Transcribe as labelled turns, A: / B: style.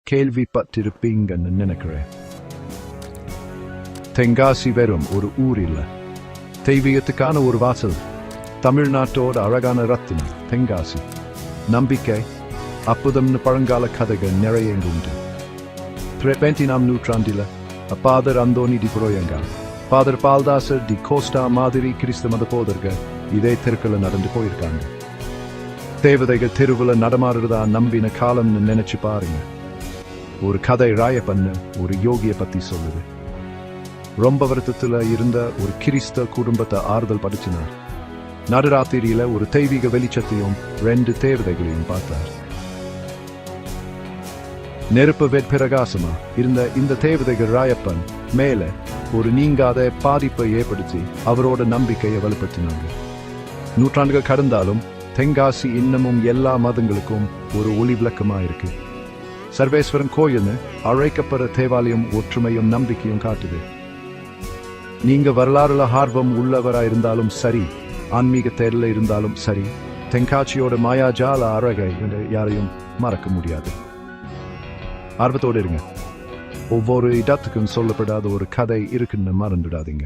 A: கேள்விப்பட்டிருப்பீங்கன்னு நினைக்கிறேன். தென்காசி வெறும் ஒரு ஊர் இல்ல, தெய்வீகத்துக்கான ஒரு வாசல். தமிழ்நாட்டோட அழகான ரத்தினம் தென்காசி. நம்பிக்கை, அற்புதம்னு பழங்கால கதைகள் நிறைய இங்கு உண்டு. 20ஆம் நூற்றாண்டில் father Anthony de Proenca, father Balthasar de Costa மாதிரி கிறிஸ்து மத போதர்கள் இதே தெருக்களை நடந்து போயிருக்காங்க. தேவதைகள் தெருவில் நடமாறுறதா நம்பின காலம்னு நினைச்சு பாருங்க. ஒரு கதை ராயப்பன்னு ஒரு யோகிய பத்தி சொல்லுது. ரொம்ப வருத்தத்துல இருந்த ஒரு கிறிஸ்த குடும்பத்தை ஆறுதல் படுத்தினார். நடுராத்திரியில ஒரு தெய்வீக வெளிச்சத்தையும் 2 தேவதைகளையும் பார்த்தார். நெருப்பு வெட்பிரகாசமா இருந்த இந்த தேவதைகள் ராயப்பன் மேல ஒரு நீங்காத பாதிப்பை ஏற்படுத்தி அவரோட நம்பிக்கையை வலுப்படுத்தினாங்க. நூற்றாண்டுகள் கடந்தாலும் தென்காசி இன்னமும் எல்லா மதங்களுக்கும் ஒரு ஒளி விளக்கமா இருக்கு. சர்வேஸ்வரன் கோயில்னு அழைக்கப்படுற தேவாலயம் ஒற்றுமையும் நம்பிக்கையும் காட்டுது. நீங்க வரலாறுல ஆர்வம் உள்ளவரா இருந்தாலும் சரி, ஆன்மீக தேடல இருந்தாலும் சரி, தென்காட்சியோட மாயாஜால அழகை யாரையும் மறக்க முடியாது. ஆர்வத்தோடு இருங்க. ஒவ்வொரு இடத்துக்கும் சொல்லப்படாத ஒரு கதை இருக்குன்னு மறந்துடாதீங்க.